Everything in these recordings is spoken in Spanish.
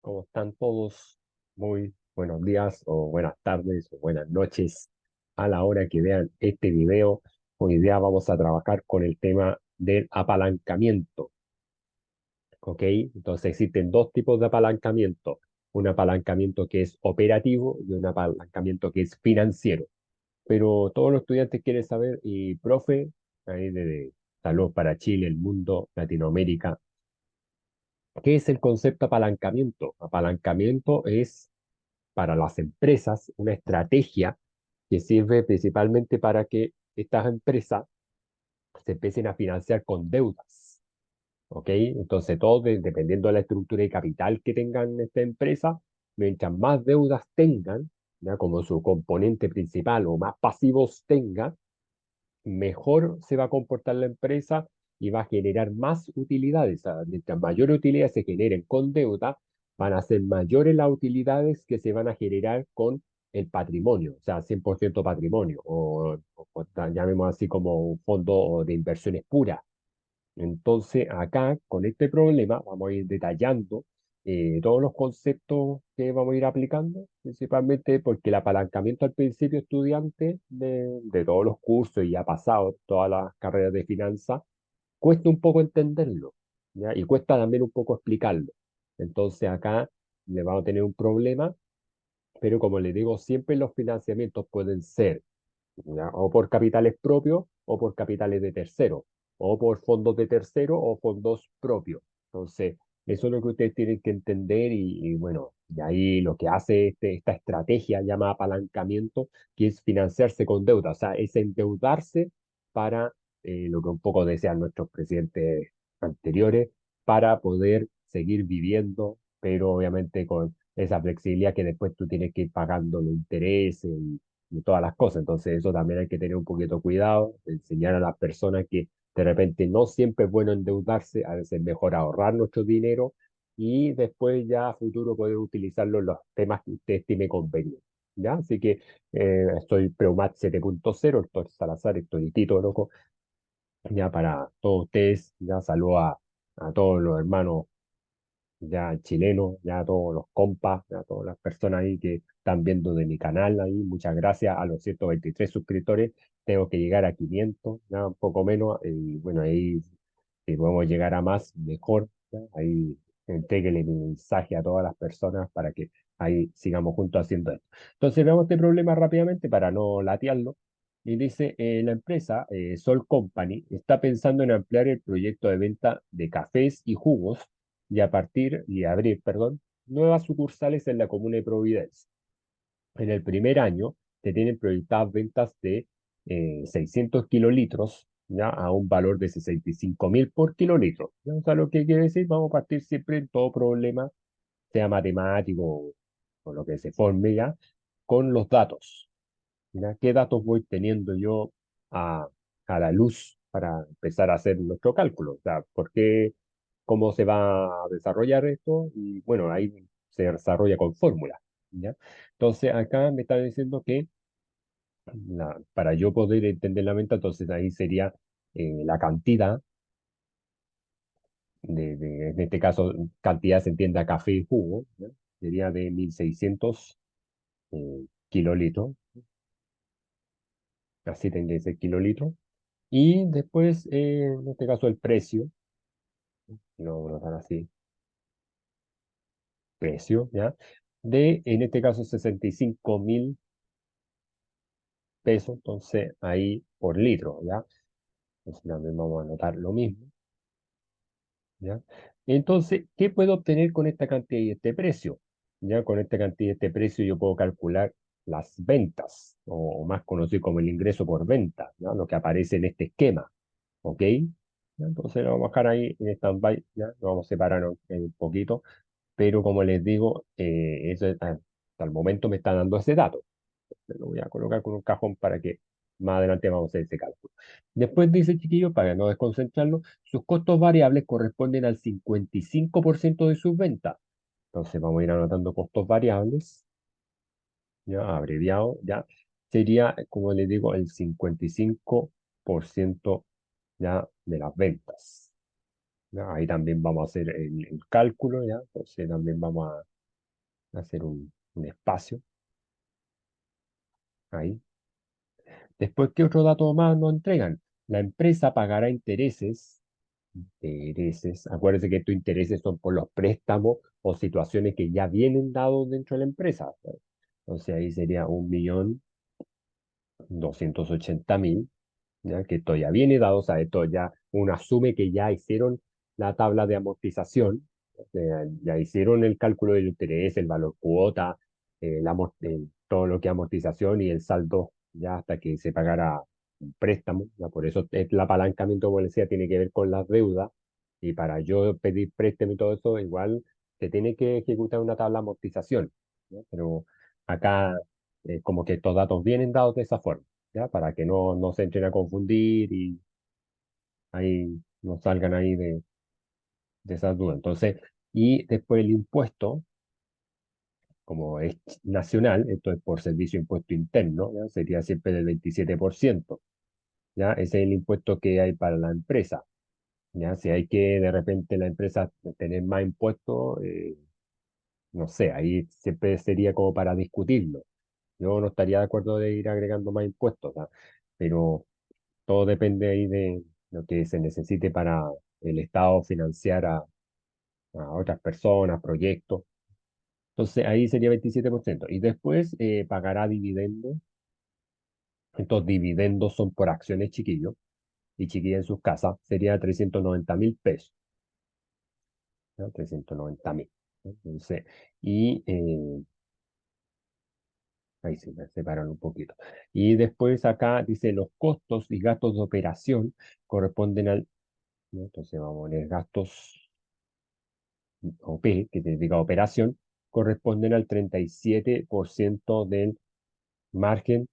¿Cómo están todos? Muy buenos días o buenas tardes o buenas noches a la hora que vean este video. Hoy día vamos a trabajar con el tema del apalancamiento, ¿ok? Entonces existen dos tipos de apalancamiento. Un apalancamiento que es operativo y un apalancamiento que es financiero. Pero todos los estudiantes quieren saber, y profe, ahí de Salud para Chile, el mundo, Latinoamérica, ¿qué es el concepto apalancamiento? Apalancamiento es para las empresas una estrategia que sirve principalmente para que estas empresas se empiecen a financiar con deudas, ¿ok? Entonces, dependiendo de la estructura de capital que tengan esta empresa, mientras más deudas tengan, ¿ya? Como su componente principal o más pasivos tengan, mejor se va a comportar la empresa y va a generar más utilidades. Mientras mayores utilidades se generen con deuda, van a ser mayores las utilidades que se van a generar con el patrimonio, o sea, 100% patrimonio, llamemos así como un fondo de inversiones pura. Entonces, acá, con este problema, vamos a ir detallando todos los conceptos que vamos a ir aplicando, principalmente porque el apalancamiento al principio estudiante de todos los cursos y ya pasado todas las carreras de finanzas, cuesta un poco entenderlo, ¿ya? Y cuesta también un poco explicarlo. Entonces, acá le vamos a tener un problema, pero como le digo, siempre los financiamientos pueden ser, ¿ya? O por capitales propios o por capitales de terceros, o por fondos de terceros o fondos propios. Entonces, eso es lo que ustedes tienen que entender y bueno, y ahí lo que hace esta estrategia llamada apalancamiento, que es financiarse con deuda, o sea, es endeudarse para lo que un poco decían nuestros presidentes anteriores, para poder seguir viviendo, pero obviamente con esa flexibilidad que después tú tienes que ir pagando los intereses y todas las cosas. Entonces eso también hay que tener un poquito cuidado, enseñar a las personas que de repente no siempre es bueno endeudarse, a veces es mejor ahorrar nuestro dinero y después ya a futuro poder utilizarlo en los temas que usted estime conveniente. ¿Ya? Así que estoy Preumat 7.0, estoy Salazar, estoy Tito, loco, ya para todos ustedes, ya saludo a todos los hermanos ya chileno, ya todos los compas, ya todas las personas ahí que están viendo de mi canal ahí. Muchas gracias a los 123 suscriptores. Tengo que llegar a 500, ya un poco menos. Y bueno, ahí si podemos llegar a más, mejor. ¿Ya? Ahí entréguele mi mensaje a todas las personas para que ahí sigamos juntos haciendo esto. Entonces veamos este problema rápidamente para no latearlo. Y dice, la empresa Sol Company está pensando en ampliar el proyecto de venta de cafés y jugos y abrir, perdón, nuevas sucursales en la comuna de Providencia. En el primer año se tienen proyectadas ventas de 600 kilolitros, ¿ya? A un valor de 65.000 por kilolitro. ¿Ya? O sea, lo que quiere decir, vamos a partir siempre en todo problema, sea matemático o lo que se forme ya, con los datos. ¿Ya? ¿Qué datos voy teniendo yo a, a la luz para empezar a hacer nuestro cálculo? O sea, ¿por qué, cómo se va a desarrollar esto? Y bueno, ahí se desarrolla con fórmulas, ¿ya? Entonces, acá me está diciendo que para yo poder entender la venta, entonces ahí sería la cantidad en este caso, cantidad se entiende a café y jugo, ¿ya? Sería de 1.600 kilolitros, así tendría que ser kilolitros. Y después, en este caso, el precio, lo dan así, precio, ¿ya? En este caso, 65.000 pesos, entonces ahí por litro, ¿ya? Entonces también vamos a anotar lo mismo, ¿ya? Entonces, ¿qué puedo obtener con esta cantidad y este precio? Ya con esta cantidad y este precio yo puedo calcular las ventas, o más conocido como el ingreso por venta, ¿ya? Lo que aparece en este esquema, ¿ok? Ya, entonces lo vamos a dejar ahí en stand-by, ya, lo vamos a separar un poquito, pero como les digo, hasta el momento me está dando ese dato. Lo voy a colocar con un cajón para que más adelante vamos a hacer ese cálculo. Después dice, chiquillo, para no desconcentrarlo, sus costos variables corresponden al 55% de sus ventas. Entonces vamos a ir anotando costos variables, ya abreviado, ya. Sería, como les digo, el 55% ya de las ventas. ¿Ya? Ahí también vamos a hacer el cálculo, ¿ya? Entonces también vamos hacer un espacio ahí. Después, ¿qué otro dato más nos entregan? La empresa pagará intereses. Intereses. Acuérdense que estos intereses son por los préstamos o situaciones que ya vienen dados dentro de la empresa. Entonces ahí sería 1.280.000, ¿ya? Que esto ya viene dado, o sea, esto ya uno asume que ya hicieron la tabla de amortización, o sea, ya hicieron el cálculo del interés, el valor cuota, todo lo que es amortización y el saldo ya hasta que se pagara un préstamo, ¿ya? Por eso el apalancamiento, como les decía, tiene que ver con las deudas y para yo pedir préstamo y todo eso, igual se tiene que ejecutar una tabla de amortización, ¿ya? Pero acá como que estos datos vienen dados de esa forma. ¿Ya? Para que no se entren a confundir y ahí no salgan ahí de esas dudas. Entonces, y después el impuesto, como es nacional, esto es por servicio de impuesto interno, ¿ya? Sería siempre del 27%, ¿ya? Ese es el impuesto que hay para la empresa, ¿ya? Si hay que de repente la empresa tener más impuestos, no sé, ahí siempre sería como para discutirlo. Yo no estaría de acuerdo de ir agregando más impuestos, ¿ya? Pero todo depende ahí de lo que se necesite para el Estado financiar a otras personas, proyectos. Entonces ahí sería 27%. Y después pagará dividendos. Estos dividendos son por acciones, chiquillos, y chiquillas en sus casas. Sería 390.000 pesos. ¿Ya? 390.000. Entonces, y ahí se me separan un poquito. Y después acá dice los costos y gastos de operación corresponden al, ¿no? Entonces vamos a poner gastos OP, que significa operación, corresponden al 37% del margen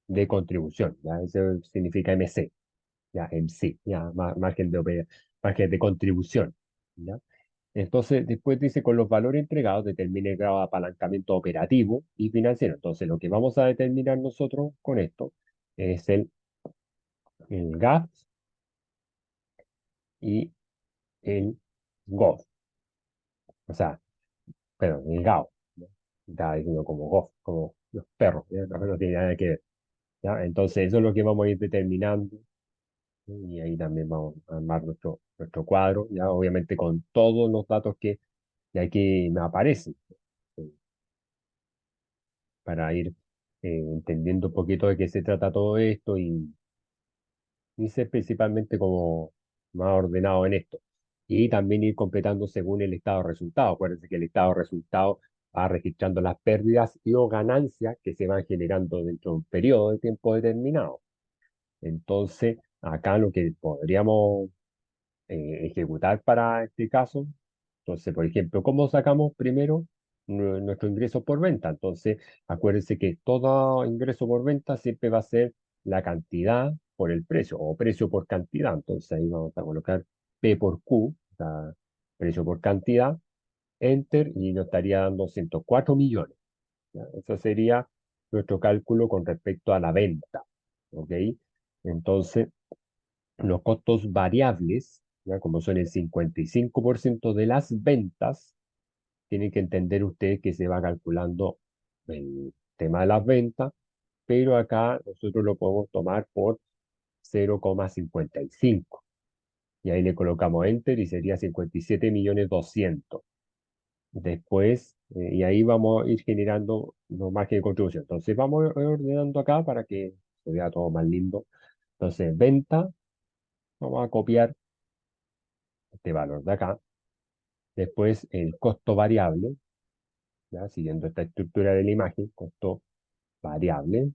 de contribución. ¿Ya? Eso significa MC, ya, MC, ya, margen de contribución. ¿Ya? Entonces, después dice, con los valores entregados, determine el grado de apalancamiento operativo y financiero. Entonces, lo que vamos a determinar nosotros con esto es el GAP y el GOF. O sea, perdón, el GAO. ¿No? Estaba diciendo como GOF, como los perros, ¿ya? No tiene nada que ver. ¿Ya? Entonces, eso es lo que vamos a ir determinando, ¿sí? Y ahí también vamos a armar nuestro cuadro, ya obviamente con todos los datos que de aquí me aparecen, ¿sí? Para ir entendiendo un poquito de qué se trata todo esto y ser principalmente como más ordenado en esto. Y también ir completando según el estado de resultado. Acuérdense que el estado de resultado va registrando las pérdidas y o ganancias que se van generando dentro de un periodo de tiempo determinado. Entonces, acá lo que podríamos ejecutar para este caso, entonces, por ejemplo, ¿cómo sacamos primero nuestro ingreso por venta? Entonces, acuérdense que todo ingreso por venta siempre va a ser la cantidad por el precio o precio por cantidad. Entonces, ahí vamos a colocar P por Q, o sea, precio por cantidad, enter, y nos estaría dando 104 millones. ¿Ya? Eso sería nuestro cálculo con respecto a la venta. ¿Ok? Entonces, los costos variables, ¿ya? Como son el 55% de las ventas, tienen que entender ustedes que se va calculando el tema de las ventas, pero acá nosotros lo podemos tomar por 0,55. Y ahí le colocamos Enter y sería 57.200.000. Después, y ahí vamos a ir generando los márgenes de contribución. Entonces vamos ordenando acá para que se vea todo más lindo. Entonces, venta, vamos a copiar este valor de acá. Después, el costo variable, ¿ya? Siguiendo esta estructura de la imagen, costo variable,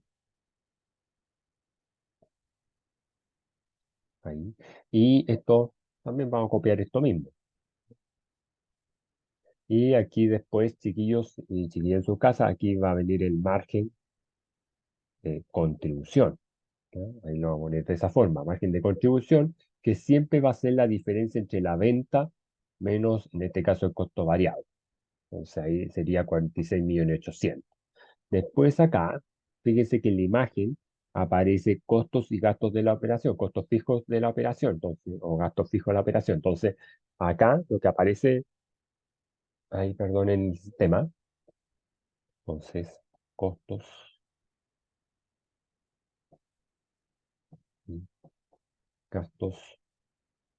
ahí. Y esto, también vamos a copiar esto mismo. Y aquí después, chiquillos y chiquillas en su casa, aquí va a venir el margen de contribución. ¿Ya? Ahí lo vamos a poner de esa forma, margen de contribución, que siempre va a ser la diferencia entre la venta menos, en este caso, el costo variable. Entonces ahí sería 46.800.000. Después acá, fíjense que en la imagen aparece costos y gastos de la operación, costos fijos de la operación, entonces, o gastos fijos de la operación. Entonces, acá lo que aparece, ahí, perdón, en el sistema, Entonces, costos y gastos,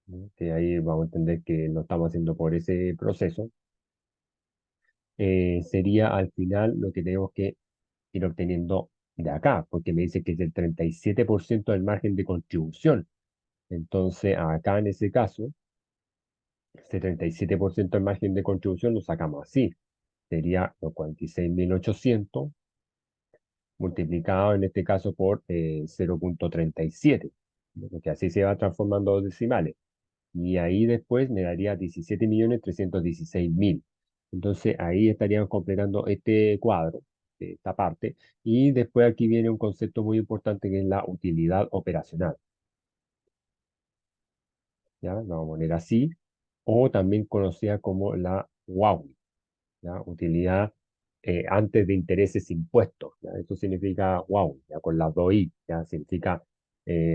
¿no? Que ahí vamos a entender que lo estamos haciendo por ese proceso. Sería al final lo que tenemos que ir obteniendo de acá, porque me dice que es el 37% del margen de contribución. Entonces, acá en ese caso, ese 37% del margen de contribución lo sacamos así. Sería los 46.800 multiplicado en este caso por 0,37, ¿no? Porque así se va transformando los decimales. Y ahí después me daría 17.316.000. Entonces ahí estaríamos completando este cuadro, esta parte. Y después aquí viene un concepto muy importante que es la utilidad operacional. ¿Ya? La vamos a poner así. O también conocida como la WAU. ¿Ya? Utilidad antes de intereses impuestos, ¿ya? Eso significa wow, ya con las dos I, ya significa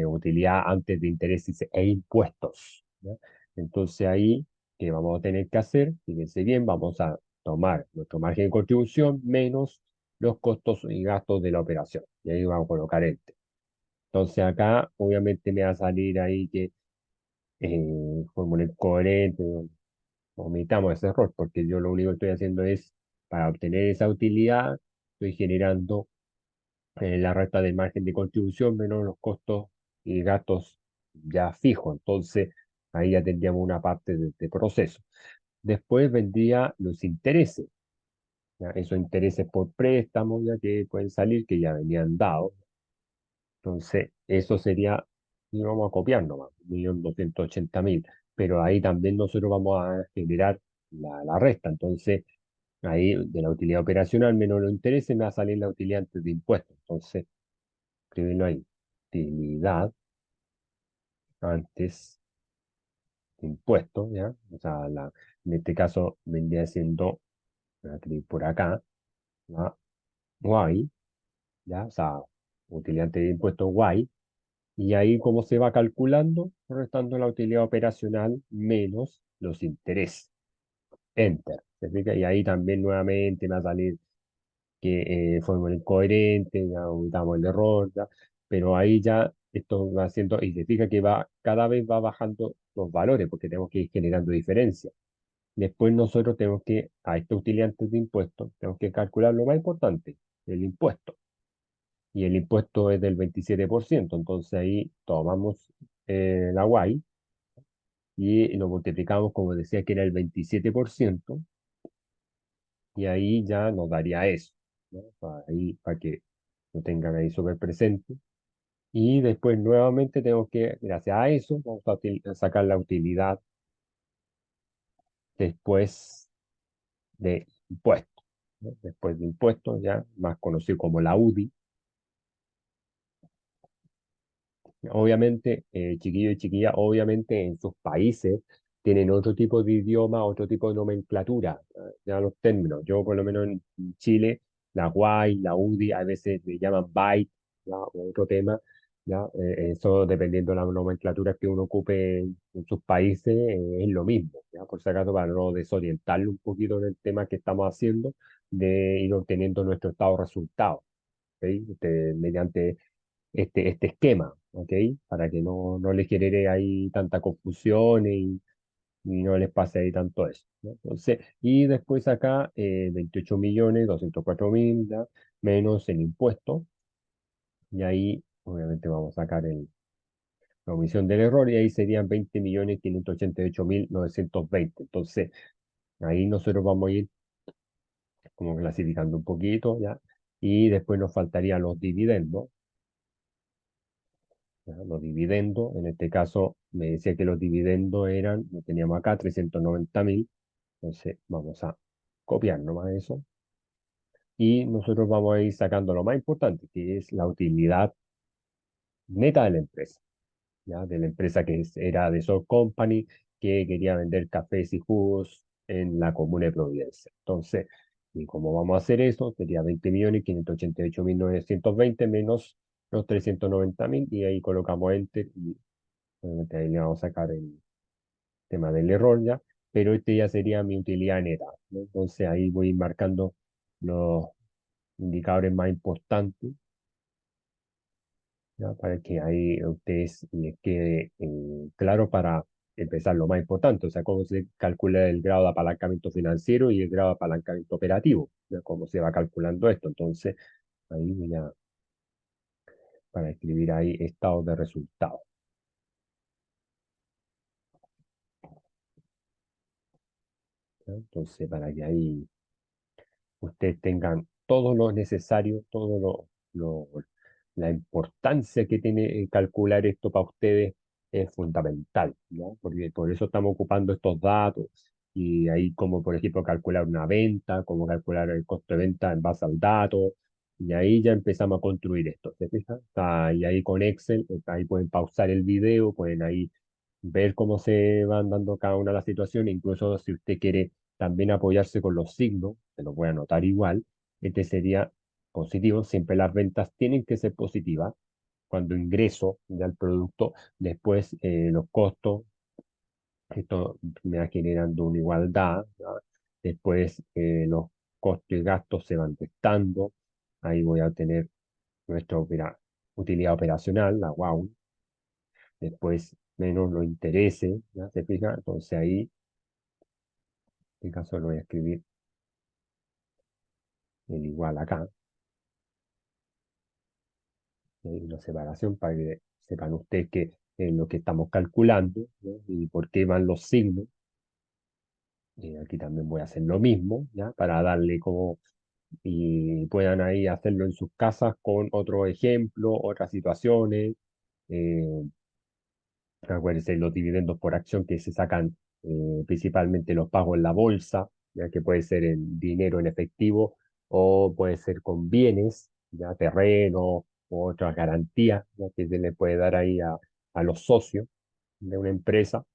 utilidad antes de intereses e impuestos, ¿ya? Entonces ahí, ¿qué vamos a tener que hacer? Fíjense bien, vamos a tomar nuestro margen de contribución menos los costos y gastos de la operación. Y ahí vamos a colocar este. Entonces acá, obviamente me va a salir ahí que fórmula coherente, omitamos ese error, porque yo lo único que estoy haciendo es, para obtener esa utilidad, estoy generando la resta del margen de contribución menos los costos y gastos ya fijos. Entonces, ahí ya tendríamos una parte de este proceso. Después vendría los intereses, ¿ya? Esos intereses por préstamo ya que pueden salir, que ya venían dados. Entonces, eso sería, y vamos a copiar nomás, 1.280.000, pero ahí también nosotros vamos a generar la resta. Entonces, ahí de la utilidad operacional menos los intereses me va a salir la utilidad antes de impuestos. Entonces, escribirlo ahí. Utilidad antes de impuestos, ¿ya? O sea, en este caso vendría siendo, voy a escribir por acá, la Y, ¿ya? O sea, utilidad antes de impuestos Y. Y ahí, ¿cómo se va calculando? Restando la utilidad operacional menos los intereses. Enter. ¿Se fija? Y ahí también nuevamente me va a salir que fórmula incoherente, ya omitamos el error, ya, pero ahí ya esto va haciendo, y se fija que va, cada vez va bajando los valores, porque tenemos que ir generando diferencias. Después nosotros tenemos que, a estos utiliantes de impuestos, tenemos que calcular lo más importante, el impuesto. Y el impuesto es del 27%, entonces ahí tomamos la Y y lo multiplicamos, como decía, que era el 27%, y ahí ya nos daría eso, ¿no? Ahí, para que lo tengan ahí súper presente. Y después nuevamente tengo que, gracias a eso, vamos a a sacar la utilidad después de impuestos, ¿no? Después de impuestos, ya más conocido como la UDI. Obviamente, chiquillos y chiquillas, obviamente en sus países tienen otro tipo de idioma, otro tipo de nomenclatura, ya los términos. Yo, por lo menos en Chile, la guay, la UDI, a veces le llaman byte, ¿ya? O otro tema, ¿ya? Eso dependiendo de la nomenclatura que uno ocupe en sus países, es lo mismo, ¿ya? Por si acaso, para no desorientarlo un poquito en el tema que estamos haciendo, de ir obteniendo nuestro estado de resultado, ¿ok? Mediante este esquema, ¿ok? Para que no les genere ahí tanta confusión y no les pase ahí tanto eso, ¿no? Entonces, y después acá 28.204.000, ¿ya? Menos el impuesto, y ahí obviamente vamos a sacar la omisión del error, y ahí serían 20.588.920. Entonces, ahí nosotros vamos a ir como clasificando un poquito, ¿ya? Y después nos faltarían los dividendos. ¿Ya? Los dividendos, en este caso me decía que los dividendos eran, lo teníamos acá, 390.000, entonces vamos a copiar nomás eso, y nosotros vamos a ir sacando lo más importante, que es la utilidad neta de la empresa, ¿ya? De la empresa era de Sol Company, que quería vender cafés y jugos en la comuna de Providencia. Entonces, y como vamos a hacer eso, sería 20.588.920 menos los 390.000, y ahí colocamos Enter, y obviamente ahí le vamos a sacar el tema del error ya, pero este ya sería mi utilidad neta, ¿no? Entonces ahí voy marcando los, indicadores más importantes, ¿ya? Para que ahí a ustedes les quede claro para empezar lo más importante, o sea, cómo se calcula el grado de apalancamiento financiero y el grado de apalancamiento operativo, ¿ya? Cómo se va calculando esto. Entonces, ahí voy a, para escribir ahí estados de resultados, ¿ya? Entonces, para que ahí ustedes tengan todo lo necesario, lo- la importancia que tiene calcular esto para ustedes es fundamental, ¿no? Porque por eso estamos ocupando estos datos y ahí como por ejemplo calcular una venta, cómo calcular el costo de venta en base al dato y ahí ya empezamos a construir esto, ¿se fijan? Y ahí con Excel, ahí pueden pausar el video, pueden ahí ver cómo se van dando cada una de las situaciones, incluso si usted quiere también apoyarse con los signos, se los voy a anotar igual, este sería positivo, siempre las ventas tienen que ser positivas, cuando ingreso ya el producto, después los costos, esto me va generando una igualdad, ¿ya? Después los costos y gastos se van restando, ahí voy a tener nuestra utilidad operacional, la WOW, después menos los intereses, ¿ya? ¿Se fija? Entonces ahí, en este caso lo voy a escribir el igual acá, hay una separación para que sepan ustedes que es lo que estamos calculando, ¿no? Y por qué van los signos. Aquí también voy a hacer lo mismo, ¿ya? Para darle como, y puedan ahí hacerlo en sus casas con otro ejemplo, otras situaciones. eh, Acuérdense, los dividendos por acción que se sacan principalmente los pagos en la bolsa, ya que puede ser en dinero en efectivo o puede ser con bienes, ya terreno o otras garantías, ya que se le puede dar ahí a los socios de una empresa.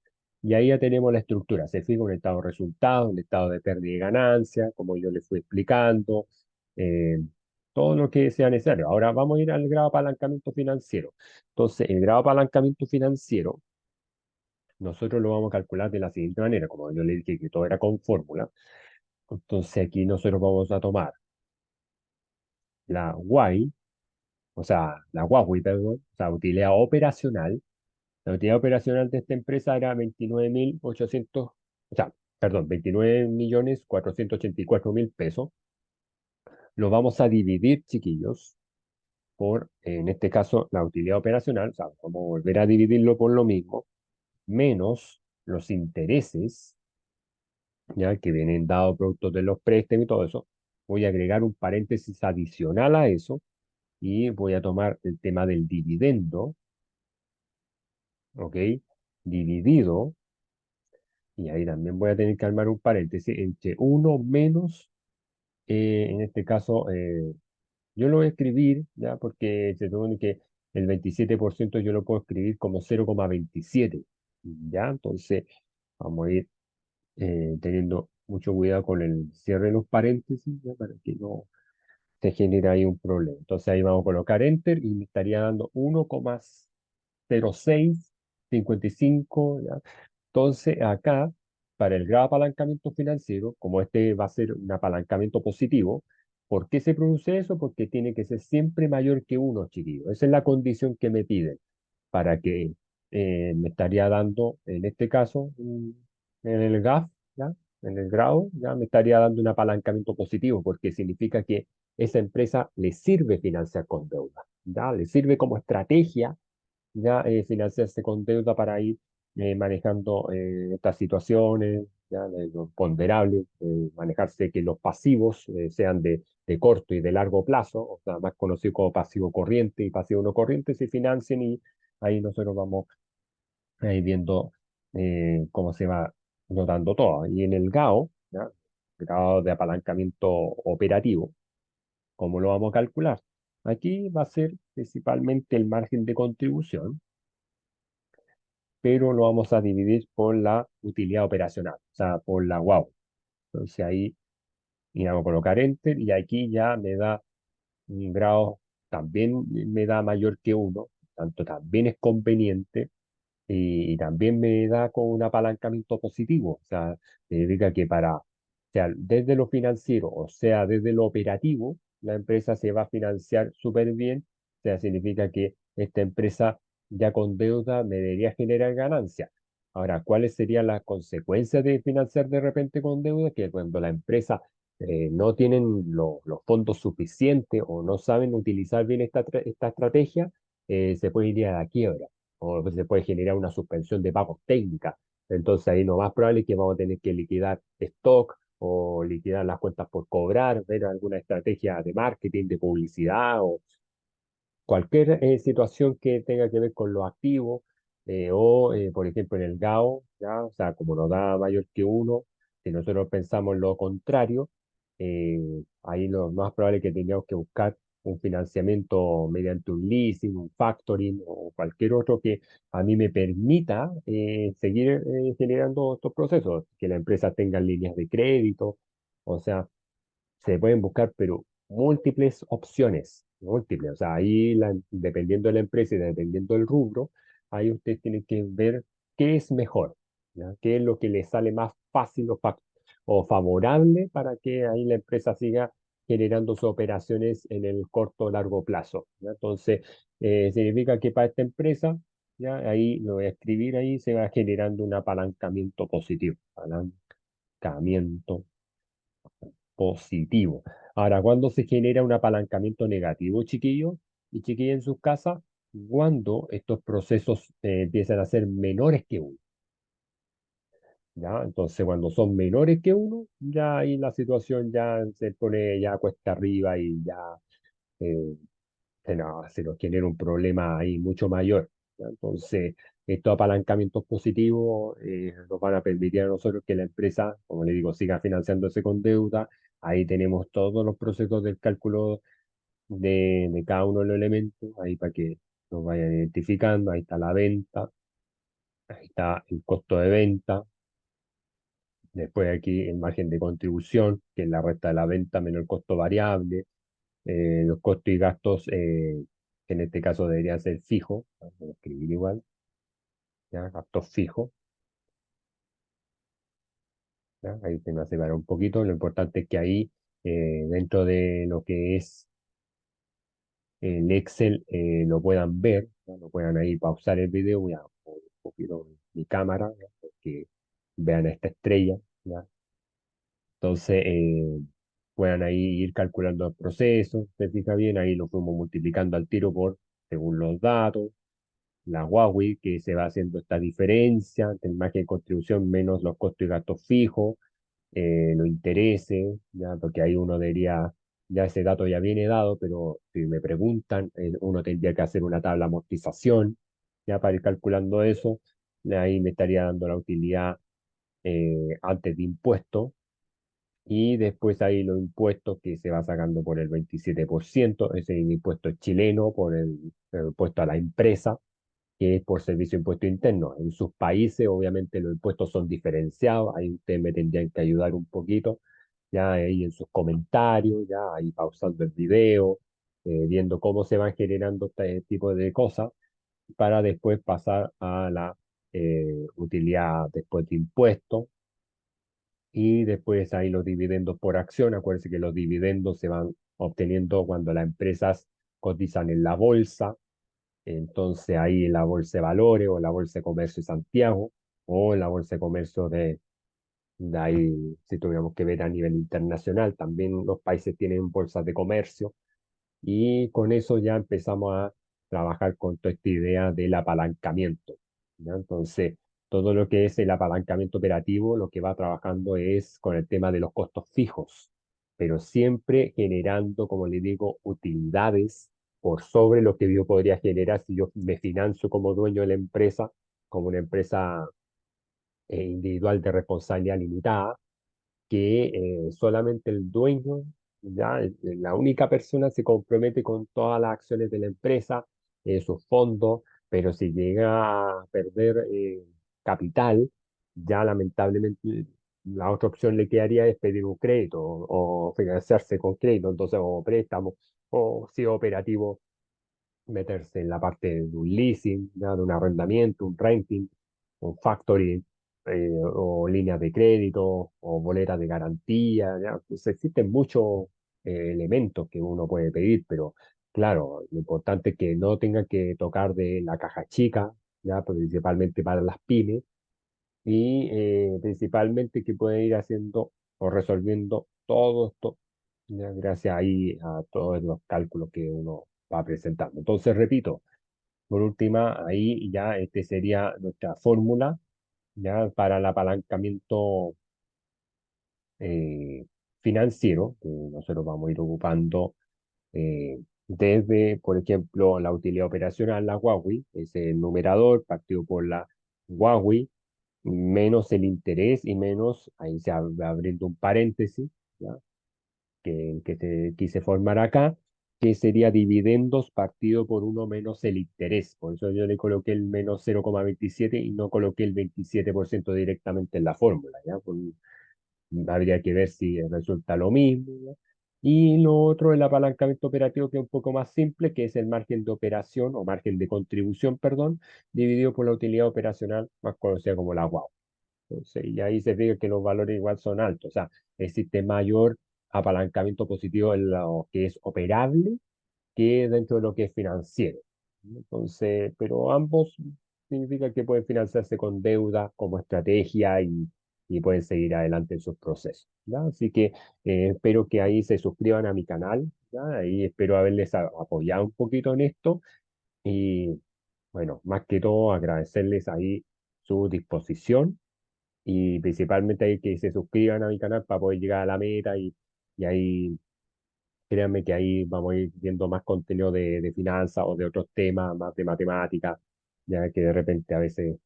Y ahí ya tenemos la estructura. Se fija un estado de resultados, un estado de pérdida y ganancia, como yo les fui explicando, eh, todo lo que sea necesario. Ahora vamos a ir al grado de apalancamiento financiero. Entonces, el grado de apalancamiento financiero nosotros lo vamos a calcular de la siguiente manera, como yo le dije que todo era con fórmula. Entonces aquí nosotros vamos a tomar la Y, o sea, la Huawei, perdón, o sea, utilidad operacional. La utilidad operacional de esta empresa era 29.800, o sea, perdón, 29.484.000 pesos. Lo vamos a dividir, chiquillos, por, en este caso, la utilidad operacional, o sea, vamos a volver a dividirlo por lo mismo, menos los intereses ya que vienen dados productos de los préstamos y todo eso, voy a agregar un paréntesis adicional a eso y voy a tomar el tema del dividendo, ¿ok? Dividido, y ahí también voy a tener que armar un paréntesis entre uno menos, en este caso, yo lo voy a escribir, ¿ya? Porque se supone que el 27% yo lo puedo escribir como 0,27, ¿ya? Entonces, vamos a ir teniendo mucho cuidado con el cierre de los paréntesis, ¿ya? Para que no se genere ahí un problema. Entonces ahí vamos a colocar Enter y me estaría dando 1,0655, ¿ya? Entonces acá, para el grado de apalancamiento financiero, como este va a ser un apalancamiento positivo, ¿por qué se produce eso? Porque tiene que ser siempre mayor que uno, chiquillos. Esa es la condición que me piden para que me estaría dando, en este caso, en el GAF, ¿ya? En el grado, ya me estaría dando un apalancamiento positivo, porque significa que esa empresa le sirve financiar con deuda, ¿ya? Le sirve como estrategia, ya financiarse con deuda para ir manejando estas situaciones, ya de los ponderables, manejarse que los pasivos sean de corto y de largo plazo, o sea, más conocido como pasivo corriente y pasivo no corriente, se financien y ahí nosotros vamos ahí viendo cómo se va notando todo. Y en el GAO, ¿ya? Grado de apalancamiento operativo, ¿cómo lo vamos a calcular? Aquí va a ser principalmente el margen de contribución, pero lo vamos a dividir por la utilidad operacional, o sea, por la WOW. Entonces ahí y vamos a colocar Enter y aquí ya me da un grado, también me da mayor que uno, tanto también es conveniente y también me da con un apalancamiento positivo, o sea, significa que para, o sea, desde lo financiero, o sea, desde lo operativo, la empresa se va a financiar súper bien, o sea, significa que esta empresa ya con deuda me debería generar ganancia. Ahora, ¿cuáles serían las consecuencias de financiar de repente con deuda? Que cuando la empresa no tienen los fondos suficientes o no saben utilizar bien esta estrategia, se puede ir a la quiebra o se puede generar una suspensión de pagos técnica. Entonces ahí lo más probable es que vamos a tener que liquidar stock o liquidar las cuentas por cobrar, ver alguna estrategia de marketing, de publicidad o cualquier situación que tenga que ver con los activos por ejemplo, en el GAO, ¿ya? O sea, como nos da mayor que uno, si nosotros pensamos lo contrario, ahí lo más probable es que tengamos que buscar un financiamiento mediante un leasing, un factoring o cualquier otro que a mí me permita seguir generando estos procesos, que la empresa tenga líneas de crédito, o sea, se pueden buscar, pero múltiples opciones, múltiples. O sea, ahí dependiendo de la empresa y dependiendo del rubro, ahí usted tiene que ver qué es mejor, ¿ya? ¿Qué es lo que le sale más fácil o favorable para que ahí la empresa siga generando sus operaciones en el corto o largo plazo, ¿ya? Entonces, significa que para esta empresa, ya ahí lo voy a escribir ahí, se va generando un apalancamiento positivo. Apalancamiento positivo. Ahora, ¿cuándo se genera un apalancamiento negativo, chiquillos y chiquillas en sus casas? Cuando estos procesos empiezan a ser menores que uno, ¿ya? Entonces, cuando son menores que uno, ya ahí la situación ya se pone ya cuesta arriba y ya eh, se nos genera un problema ahí mucho mayor, ¿ya? Entonces, estos apalancamientos positivos nos van a permitir a nosotros que la empresa, como le digo, siga financiándose con deuda. Ahí tenemos todos los procesos del cálculo de cada uno de los elementos, ahí para que nos vayan identificando. Ahí está la venta, ahí está el costo de venta. Después aquí el margen de contribución, que es la resta de la venta menos el costo variable, los costos y gastos, que en este caso deberían ser fijos, voy a escribir igual, ¿ya? Gastos fijos, ¿ya? Ahí se me hace separar un poquito. Lo importante es que ahí, dentro de lo que es el Excel, lo puedan ver, ¿ya? Lo puedan ahí pausar el video. Voy a mover un poquito mi cámara, ¿ya? Porque vean esta estrella, ¿ya? Entonces, puedan ahí ir calculando el proceso, se fija bien, ahí lo fuimos multiplicando al tiro por, según los datos, la Huawei, que se va haciendo esta diferencia entre el margen de contribución menos los costos y gastos fijos, los intereses, ya, porque ahí uno debería, ya ese dato ya viene dado, pero si me preguntan, uno tendría que hacer una tabla de amortización, ya para ir calculando eso, ahí me estaría dando la utilidad antes de impuestos, y después hay los impuestos que se va sacando por el 27%, ese es el impuesto chileno por el impuesto a la empresa, que es por servicio de impuesto interno. En sus países, obviamente, los impuestos son diferenciados. Ahí ustedes me tendrían que ayudar un poquito, ya ahí en sus comentarios, ya ahí pausando el video, viendo cómo se van generando este tipo de cosas, para después pasar a la utilidad después de impuestos. Y después ahí los dividendos por acción. Acuérdense que los dividendos se van obteniendo cuando las empresas cotizan en la bolsa, entonces ahí en la Bolsa de Valores o la Bolsa de Comercio de Santiago o en la Bolsa de Comercio de ahí, si tuviéramos que ver a nivel internacional, también los países tienen bolsas de comercio y con eso ya empezamos a trabajar con toda esta idea del apalancamiento, ¿ya? Entonces, todo lo que es el apalancamiento operativo, lo que va trabajando es con el tema de los costos fijos, pero siempre generando, como le digo, utilidades por sobre lo que yo podría generar si yo me financio como dueño de la empresa, como una empresa individual de responsabilidad limitada, que solamente el dueño, ya, la única persona se compromete con todas las acciones de la empresa, sus fondos, pero si llega a perder capital, ya lamentablemente la otra opción le quedaría es pedir un crédito o financiarse con crédito, entonces o préstamo, o si es operativo meterse en la parte de un leasing, ¿ya? De un arrendamiento, un renting, un factoring, o líneas de crédito, o boletas de garantía, ¿ya? Pues existen muchos elementos que uno puede pedir, pero claro, lo importante es que no tenga que tocar de la caja chica, ya, principalmente para las pymes, y principalmente que pueden ir haciendo o resolviendo todo esto, ya, gracias ahí a todos los cálculos que uno va presentando. Entonces, repito, por última, ahí ya este sería nuestra fórmula ya para el apalancamiento eh, financiero, que nosotros vamos a ir ocupando desde, por ejemplo, la utilidad operacional, la Huawei, es el numerador partido por la Huawei, menos el interés y menos, ahí se va abriendo un paréntesis, ¿ya? Que te quise formar acá, que sería dividendos partido por uno menos el interés. Por eso yo le coloqué el menos 0,27 y no coloqué el 27% directamente en la fórmula, ¿ya? Habría que ver si resulta lo mismo, ¿ya? Y lo otro, el apalancamiento operativo, que es un poco más simple, que es el margen de operación o margen de contribución, perdón, dividido por la utilidad operacional, más conocida como la UAU. Entonces, y ahí se ve que los valores igual son altos. O sea, existe mayor apalancamiento positivo en lo que es operable que dentro de lo que es financiero. Entonces, pero ambos significa que pueden financiarse con deuda como estrategia y pueden seguir adelante en sus procesos, ¿ya? Así que espero que ahí se suscriban a mi canal, ¿ya? Ahí espero haberles apoyado un poquito en esto y bueno, más que todo agradecerles ahí su disposición y principalmente ahí que se suscriban a mi canal para poder llegar a la meta y ahí créanme que ahí vamos a ir viendo más contenido de finanzas o de otros temas, más de matemáticas, ya que de repente a veces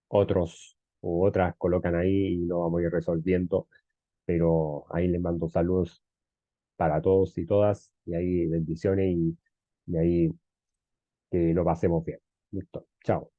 otros u otras colocan ahí y lo vamos a ir resolviendo, pero ahí les mando saludos para todos y todas y ahí bendiciones y ahí que lo pasemos bien. Listo, chao.